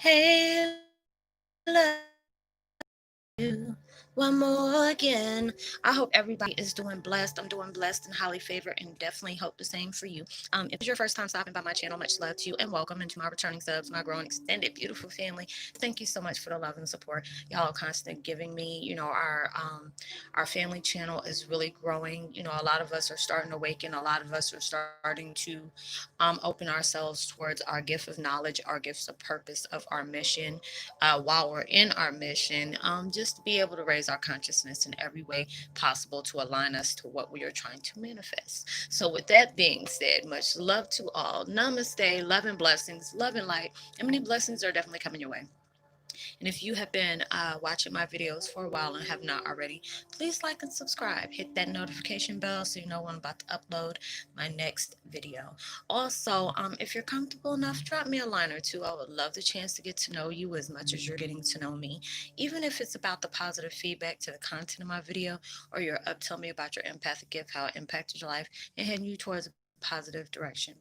Hey, you one more again. I hope everybody is doing blessed. I'm doing blessed and highly favored, and definitely hope the same for you. If this is your first time stopping by my channel, much love to you and welcome into my returning subs, my growing extended beautiful family. Thank you so much for the love and support y'all are constantly giving me. Our family channel is really growing. A lot of us are starting to awaken. A lot of us are starting to open ourselves towards our gift of knowledge, our gifts of purpose of our mission while we're in our mission, just to be able to raise our consciousness in every way possible to align us to what we are trying to manifest. So, with that being said, much love to all. Namaste, love and blessings, love and light, and many blessings are definitely coming your way. And if you have been watching my videos for a while and have not already, please like and subscribe. Hit that notification bell so you know when I'm about to upload my next video. Also, if you're comfortable enough, drop me a line or two. I would love the chance to get to know you as much as you're getting to know me. Even if it's about the positive feedback to the content of my video, or you're up telling me about your empathic gift, how it impacted your life, and heading you towards a positive direction.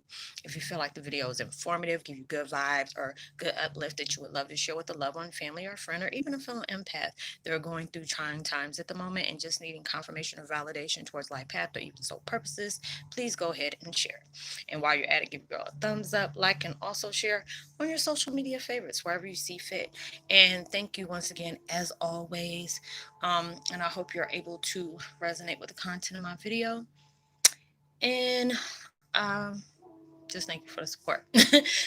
If you feel like the video is informative, give you good vibes, or good uplift that you would love to share with a loved one, family, or friend, or even a fellow empath that are going through trying times at the moment and just needing confirmation or validation towards life path or even soul purposes, please go ahead and share. And while you're at it, give your girl a thumbs up, like, and also share on your social media favorites wherever you see fit. And thank you once again, as always. And I hope you're able to resonate with the content of my video. And just thank you for the support.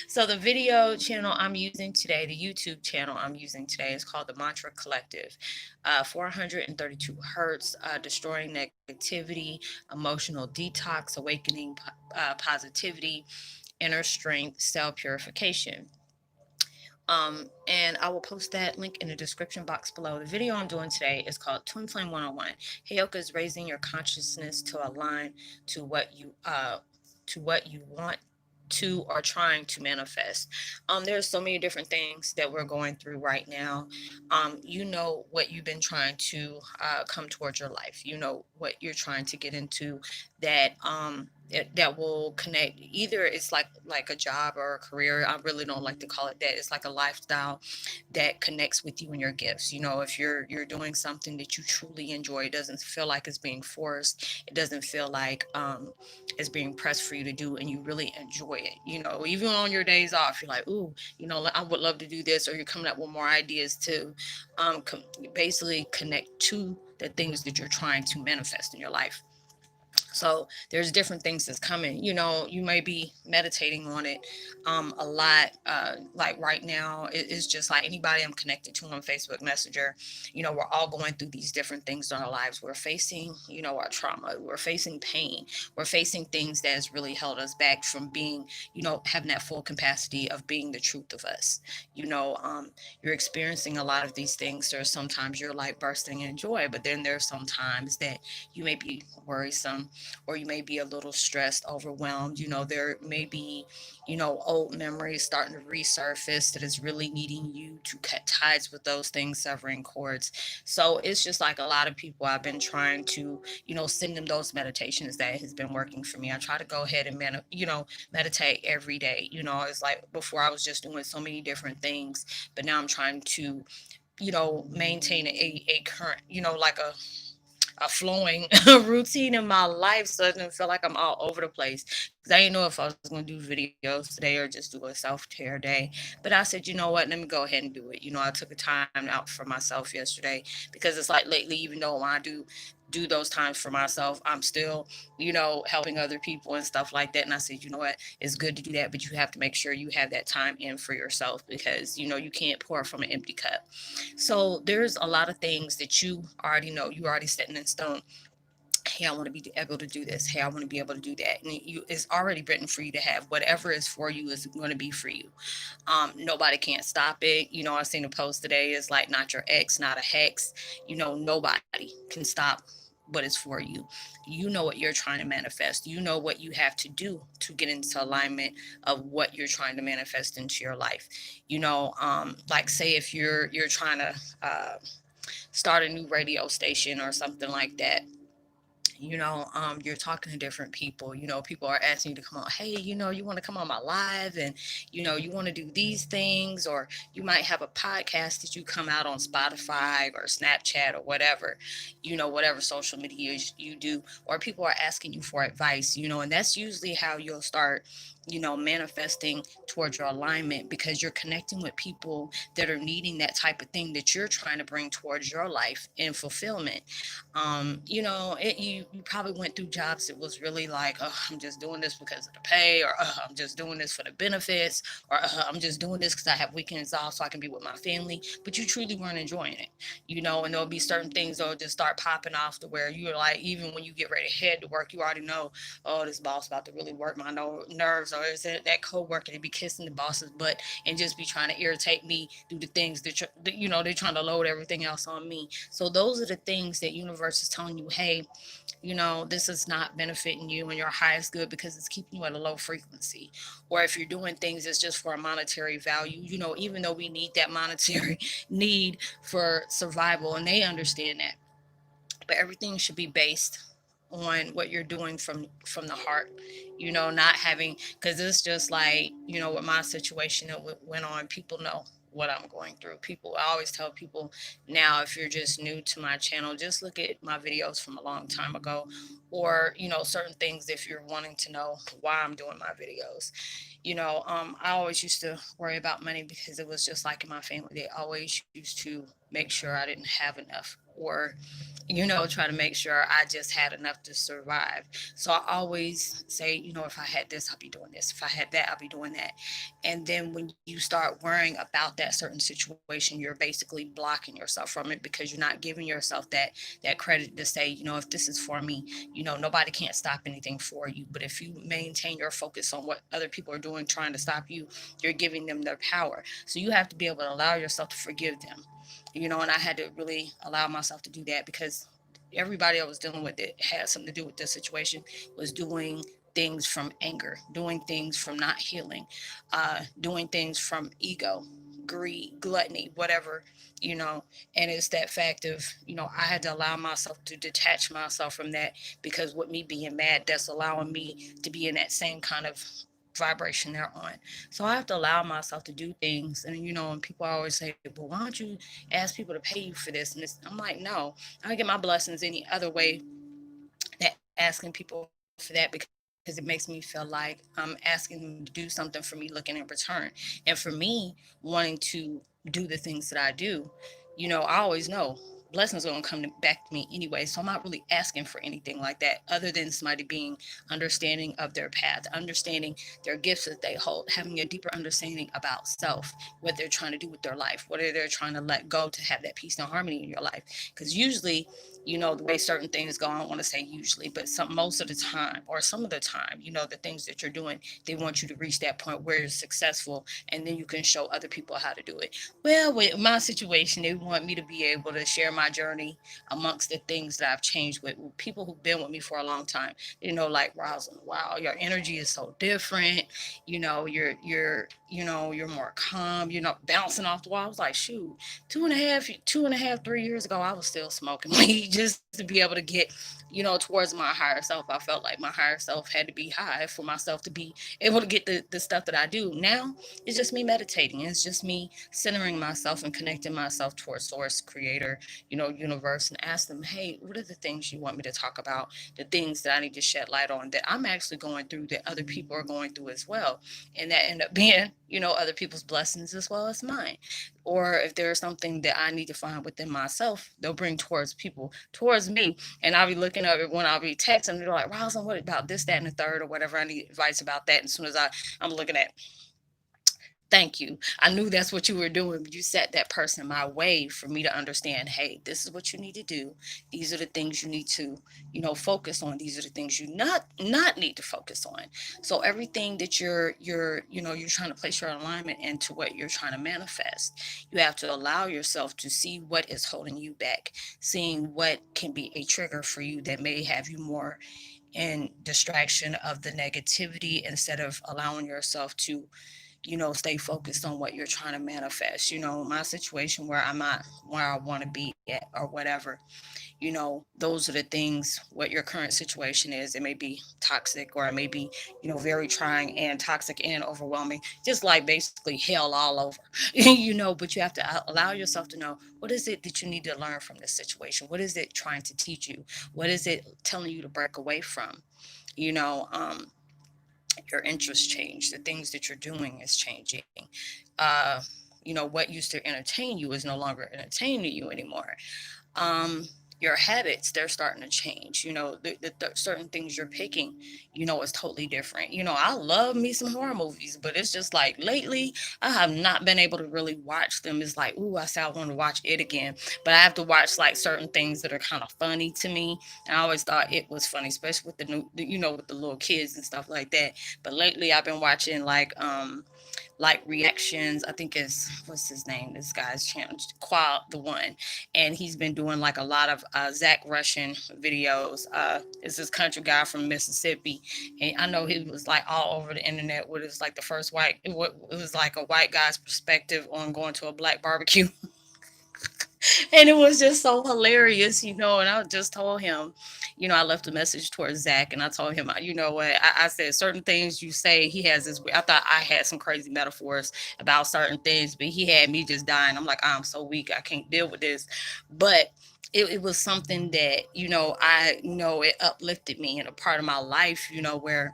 So the video channel I'm using today, the YouTube channel I'm using today, is called the Mantra Collective. 432 hertz, destroying negativity, emotional detox, awakening positivity, inner strength, cell purification. And I will post that link in the description box below. The video I'm doing today is called Twin Flame 101. Heyokas raising your consciousness to align to what you want to or trying to manifest. There's so many different things that we're going through right now. You know what you've been trying to come towards your life. You know what you're trying to get into that that will connect. Either it's like a job or a career. I really don't like to call it that. It's like a lifestyle that connects with you and your gifts. If you're doing something that you truly enjoy, it doesn't feel like it's being forced. It doesn't feel like is being pressed for you to do, and you really enjoy it. Even on your days off, you're like, ooh, I would love to do this, or you're coming up with more ideas to basically connect to the things that you're trying to manifest in your life. So there's different things that's coming. You may be meditating on it a lot. Like right now, it's just like anybody I'm connected to on Facebook Messenger. We're all going through these different things in our lives. We're facing, our trauma. We're facing pain. We're facing things that has really held us back from being, having that full capacity of being the truth of us. You're experiencing a lot of these things. There's sometimes you're like bursting in joy, but then there's sometimes that you may be worrisome, or you may be a little stressed, overwhelmed. There may be, old memories starting to resurface that is really needing you to cut ties with those things, severing cords. So it's just like a lot of people, I've been trying to, send them those meditations that has been working for me. I try to go ahead and, meditate every day. It's like before I was just doing so many different things, but now I'm trying to, maintain a current, like a flowing routine in my life, so it doesn't feel like I'm all over the place. Because I didn't know if I was going to do videos today or just do a self-care day. But I said, you know what, let me go ahead and do it. I took a time out for myself yesterday, because it's like lately, even though when I do those times for myself, I'm still, helping other people and stuff like that. And I said, you know what, it's good to do that, but you have to make sure you have that time in for yourself, because you can't pour from an empty cup. So there's a lot of things that you already know, you already setting in stone. Hey, I want to be able to do this. Hey, I want to be able to do that. And it's already written for you to have. Whatever is for you is going to be for you. Nobody can't stop it. I seen a post today. It's like, not your ex, not a hex. Nobody can stop what is for you. You know what you're trying to manifest. You know what you have to do to get into alignment of what you're trying to manifest into your life. Like say if you're trying to start a new radio station or something like that. you're talking to different people. People are asking you to come on. Hey, you want to come on my live, and you want to do these things, or you might have a podcast that you come out on Spotify or Snapchat or whatever, whatever social media you do, or people are asking you for advice, and that's usually how you'll start manifesting towards your alignment, because you're connecting with people that are needing that type of thing that you're trying to bring towards your life and fulfillment. You probably went through jobs that was really like, oh, I'm just doing this because of the pay, or I'm just doing this for the benefits, or I'm just doing this because I have weekends off so I can be with my family, but you truly weren't enjoying it. And there'll be certain things that'll just start popping off to where you're like, even when you get ready to head to work, you already know, oh, this boss about to really work my nerves, or is it that coworker to be kissing the boss's butt and just be trying to irritate me, do the things they're trying to load everything else on me. So those are the things that universe is telling you, hey, this is not benefiting you and your highest good, because it's keeping you at a low frequency. Or if you're doing things that's just for a monetary value, even though we need that monetary need for survival, and they understand that, but everything should be based on what you're doing from the heart, not having, because it's just like, with my situation that went on, people know what I'm going through. People, I always tell people now, if you're just new to my channel, just look at my videos from a long time ago, or certain things if you're wanting to know why I'm doing my videos. I always used to worry about money, because it was just like in my family, they always used to make sure I didn't have enough, or try to make sure I just had enough to survive. So I always say, if I had this, I'll be doing this. If I had that, I'll be doing that. And then when you start worrying about that certain situation, you're basically blocking yourself from it, because you're not giving yourself that credit to say, if this is for me, nobody can't stop anything for you. But if you maintain your focus on what other people are doing, trying to stop you, you're giving them their power. So you have to be able to allow yourself to forgive them. And I had to really allow myself to do that, because everybody I was dealing with that had something to do with this situation was doing things from anger, doing things from not healing, doing things from ego, greed, gluttony, whatever, you know. And it's that fact of, I had to allow myself to detach myself from that, because with me being mad, that's allowing me to be in that same kind of vibration they're on. So I have to allow myself to do things. And, and people always say, well, why don't you ask people to pay you for this? And I'm like, no, I get my blessings any other way than asking people for that, because it makes me feel like I'm asking them to do something for me, looking in return. And for me, wanting to do the things that I do, I always know blessings are going to come back to me anyway. So I'm not really asking for anything like that, other than somebody being understanding of their path, understanding their gifts that they hold, having a deeper understanding about self, what they're trying to do with their life, what are they trying to let go to have that peace and harmony in your life. Because usually, the way certain things go, I don't want to say usually, but most of the time, or some of the time, the things that you're doing, they want you to reach that point where you're successful, and then you can show other people how to do it. Well, with my situation, they want me to be able to share my journey amongst the things that I've changed with people who've been with me for a long time. Like, Roslynn, wow, your energy is so different. You're more calm. You're not bouncing off the wall. I was like, shoot, 3 years ago, I was still smoking weed just to be able to get, towards my higher self. I felt like my higher self had to be high for myself to be able to get the stuff that I do. Now, it's just me meditating. It's just me centering myself and connecting myself towards source, creator, universe, and ask them, hey, what are the things you want me to talk about? The things that I need to shed light on that I'm actually going through, that other people are going through as well. And that end up being, other people's blessings as well as mine. Or if there's something that I need to find within myself, they'll bring towards people, towards me. And I'll be looking up it when I'll be texting, they're like, Rosalind, what about this, that, and the third, or whatever. I need advice about that. And as soon as I'm looking at, thank you. I knew that's what you were doing, but you set that person my way for me to understand, hey, this is what you need to do. These are the things you need to, focus on. These are the things you not need to focus on. So everything that you're trying to place your alignment into what you're trying to manifest, you have to allow yourself to see what is holding you back, seeing what can be a trigger for you that may have you more in distraction of the negativity, instead of allowing yourself to stay focused on what you're trying to manifest. My situation where I'm not where I want to be at or whatever, those are the things. What your current situation is, it may be toxic, or it may be, very trying and toxic and overwhelming, just like basically hell all over. But you have to allow yourself to know, what is it that you need to learn from this situation? What is it trying to teach you? What is it telling you to break away from? you know um your interests change, the things that you're doing is changing. uh what used to entertain you is no longer entertaining you anymore. um your habits, they're starting to change. The certain things you're picking, is totally different. I love me some horror movies, but it's just like lately I have not been able to really watch them. It's like, ooh, I say I want to watch it again, but I have to watch like certain things that are kind of funny to me. And I always thought it was funny, especially with the new, with the little kids and stuff like that. But lately I've been watching like reactions. I think it's, what's his name? This guy's channel, Qual the One, and he's been doing like a lot of Zach Russian videos. It's this country guy from Mississippi, and I know he was like all over the internet. What is like the first white? It was like a white guy's perspective on going to a black barbecue. And it was just so hilarious. And I just told him, I left a message towards Zach, and I told him, you know what, I said certain things you say, he has this. I thought I had some crazy metaphors about certain things, but he had me just dying. I'm like, I'm so weak, I can't deal with this. But it was something that, it uplifted me in a part of my life, where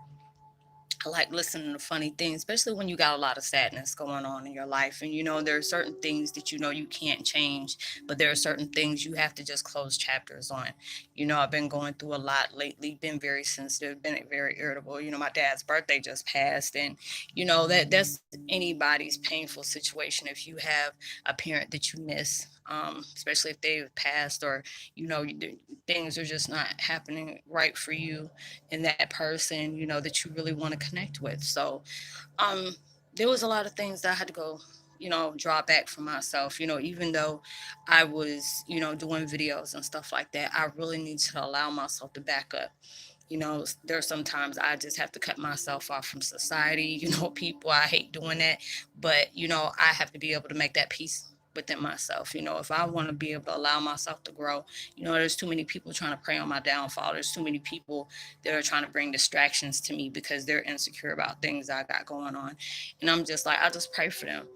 I like listening to funny things, especially when you got a lot of sadness going on in your life. And there are certain things that you can't change, but there are certain things you have to just close chapters on. I've been going through a lot lately, been very sensitive, been very irritable. My dad's birthday just passed, and that's anybody's painful situation if you have a parent that you miss. Especially if they've passed, or things are just not happening right for you and that person, that you really want to connect with. So, um, there was a lot of things that I had to go, draw back from myself. Even though I was, doing videos and stuff like that, I really need to allow myself to back up. There's sometimes I just have to cut myself off from society, people. I hate doing that, but I have to be able to make that peace within myself. If I want to be able to allow myself to grow, there's too many people trying to prey on my downfall. There's too many people that are trying to bring distractions to me because they're insecure about things I got going on. And I'm just like, I just pray for them.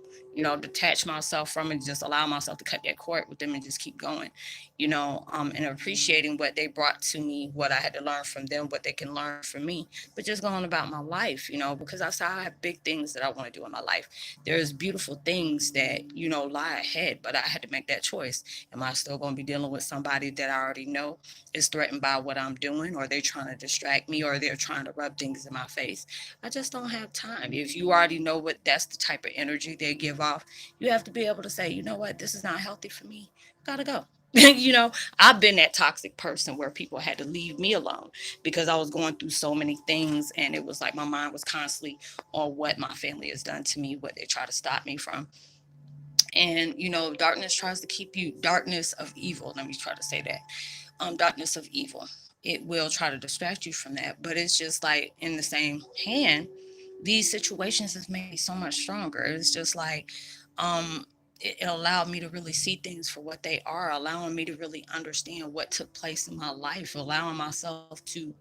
Detach myself from it, just allow myself to cut that cord with them and just keep going. And appreciating what they brought to me, what I had to learn from them, what they can learn from me, but just going about my life, because I saw I have big things that I want to do in my life. There's beautiful things that, lie ahead, but I had to make that choice. Am I still going to be dealing with somebody that I already know is threatened by what I'm doing, or they're trying to distract me, or they're trying to rub things in my face? I just don't have time. If you already know what that's the type of energy they give off, you have to be able to say, you know what, this is not healthy for me. Gotta go. I've been that toxic person where people had to leave me alone because I was going through so many things, and it was like my mind was constantly on what my family has done to me, what they try to stop me from. And darkness tries to keep you, darkness of evil, let me try to say that, darkness of evil, it will try to distract you from that. But it's just like, in the same hand, these situations have made me so much stronger. It's just like, it allowed me to really see things for what they are, allowing me to really understand what took place in my life, allowing myself to,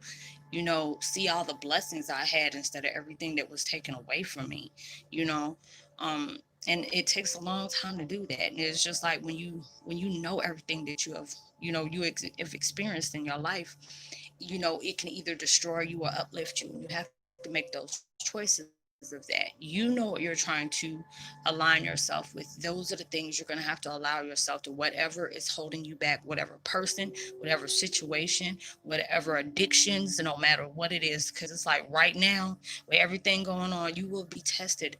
see all the blessings I had instead of everything that was taken away from me, you know. Um, and it takes a long time to do that. And it's just like when you know everything that you have, have experienced in your life, it can either destroy you or uplift you. And you have to make those choices of that. What you're trying to align yourself with. Those are the things you're going to have to allow yourself to, whatever is holding you back, whatever person, whatever situation, whatever addictions, no matter what it is. Because it's like right now, with everything going on, you will be tested,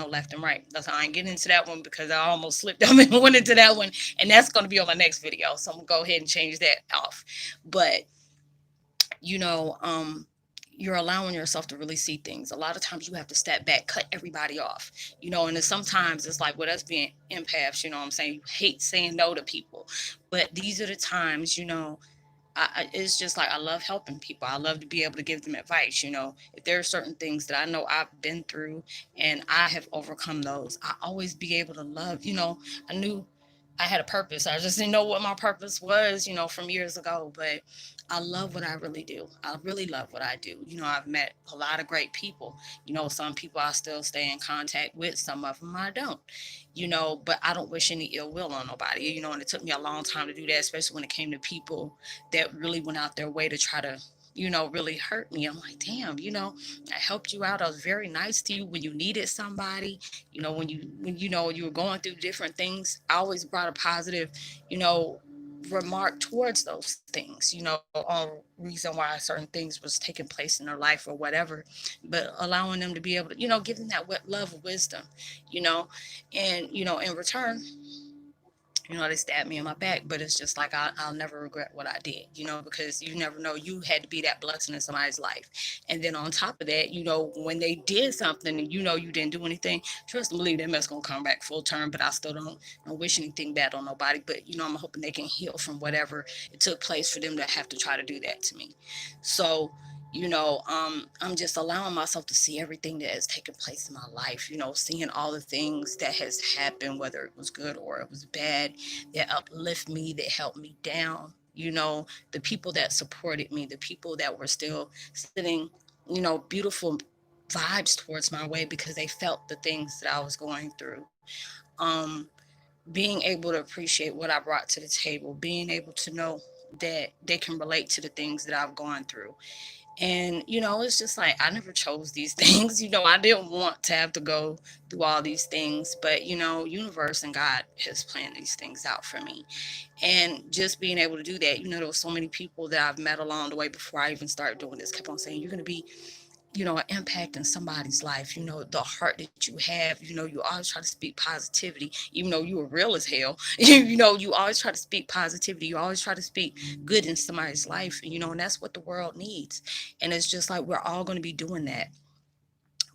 left and right. That's, I ain't getting into that one because I almost slipped up and went into that one. And that's going to be on my next video. So I'm going to go ahead and change that off. But you know, um, you're allowing yourself to really see things. A lot of times you have to step back, cut everybody off, and then sometimes it's like with us being empaths, what I'm saying, you hate saying no to people. But these are the times, it's just like I love helping people. I love to be able to give them advice. If there are certain things that I know I've been through and I have overcome those, I always be able to love. I knew I had a purpose. I just didn't know what my purpose was, from years ago. But I love what I really do. I really love what I do. I've met a lot of great people. Some people I still stay in contact with, some of them I don't. But I don't wish any ill will on nobody, and it took me a long time to do that, especially when it came to people that really went out their way to try to really hurt me. I'm like, damn, I helped you out. I was very nice to you when you needed somebody. When you were going through different things, I always brought a positive, you know, remark towards those things, on reason why certain things was taking place in their life or whatever, but allowing them to be able to, give them that love of wisdom, you know, and, in return, they stabbed me in my back, but it's just like I'll never regret what I did, because you never know. You had to be that blessing in somebody's life. And then on top of that, when they did something and you didn't do anything, trust and believe that mess gonna come back full term. But I still don't wish anything bad on nobody. But I'm hoping they can heal from whatever it took place for them to have to try to do that to me. So I'm just allowing myself to see everything that has taken place in my life, seeing all the things that has happened, whether it was good or it was bad, that uplift me, that helped me down, the people that supported me, the people that were still sitting, beautiful vibes towards my way because they felt the things that I was going through. Um, Being able to appreciate what I brought to the table, being able to know that they can relate to the things that I've gone through. And, it's just like I never chose these things. I didn't want to have to go through all these things, but, universe and God has planned these things out for me. And just being able to do that, there were so many people that I've met along the way before I even started doing this kept on saying, you're going to be an impact in somebody's life. The heart that you have, you always try to speak positivity, even though you were real as hell. You always try to speak positivity. You always try to speak good in somebody's life, and that's what the world needs. And it's just like we're all going to be doing that.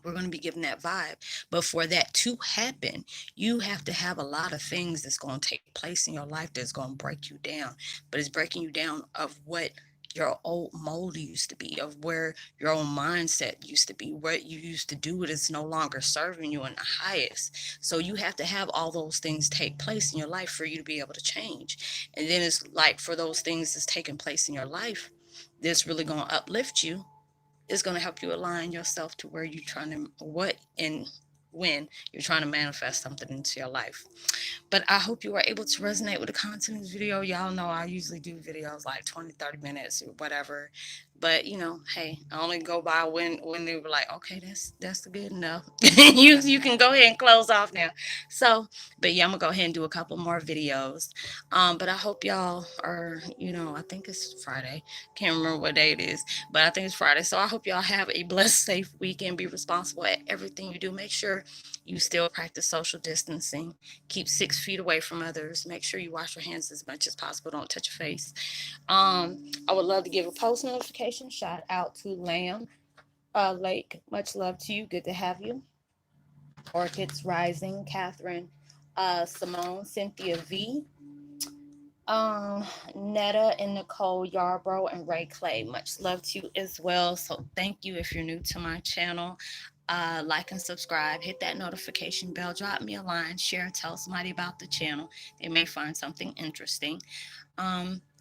We're going to be giving that vibe. But for that to happen, you have to have a lot of things that's going to take place in your life that's going to break you down. But it's breaking you down of what your old mold used to be, of where your own mindset used to be, what you used to do, it is no longer serving you in the highest. So you have to have all those things take place in your life for you to be able to change. And then it's like for those things that's taking place in your life, that's really going to uplift you, is going to help you align yourself to where you're trying to, what and when you're trying to manifest something into your life. But I hope you were able to resonate with the content of this video. Y'all know I usually do videos like 20, 30 minutes or whatever. But hey, I only go by when they were like, okay, that's good enough. You can go ahead and close off now. So, but yeah, I'm gonna go ahead and do a couple more videos. But I hope y'all are, I think it's Friday. Can't remember what day it is, but I think it's Friday. So I hope y'all have a blessed, safe weekend. Be responsible at everything you do. Make sure you still practice social distancing. Keep 6 feet away from others. Make sure you wash your hands as much as possible. Don't touch your face. I would love to give a post notification. Shout out to Lamb Lake. Much love to you. Good to have you. Orchids Rising, Catherine, Simone, Cynthia V, um, Netta and Nicole Yarbrough and Ray Clay. Much love to you as well. So thank you if you're new to my channel. Like and subscribe, hit that notification bell, drop me a line, share, tell somebody about the channel. They may find something interesting.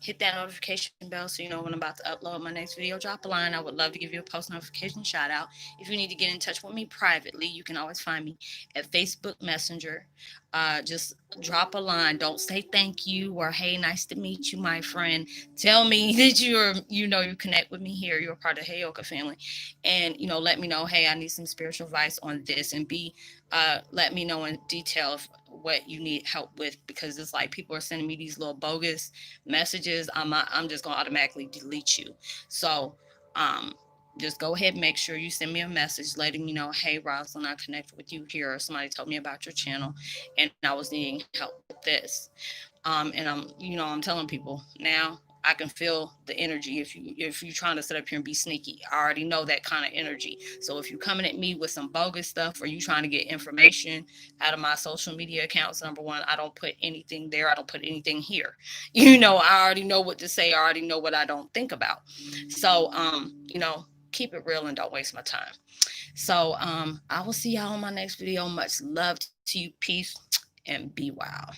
Hit that notification bell so you know when I'm about to upload my next video. Drop a line. I would love to give you a post notification shout out. If you need to get in touch with me privately, you can always find me at Facebook Messenger. Just drop a line. Don't say thank you or hey, nice to meet you, my friend. Tell me that you connect with me here. You're part of the Heyoka family, and let me know. Hey, I need some spiritual advice on this, and let me know in detail what you need help with, because it's like people are sending me these little bogus messages. I'm just gonna automatically delete you. So um just go ahead and make sure you send me a message letting me know, hey Roslynn, I connected with you here, or somebody told me about your channel and I was needing help with this. And I'm telling people now, I can feel the energy. If you're trying to sit up here and be sneaky, I already know that kind of energy. So if you're coming at me with some bogus stuff, or you trying to get information out of my social media accounts, number one, I don't put anything there. I don't put anything here. I already know what to say. I already know what I don't think about. So keep it real and don't waste my time. So I will see y'all on my next video. Much love to you. Peace and be wild.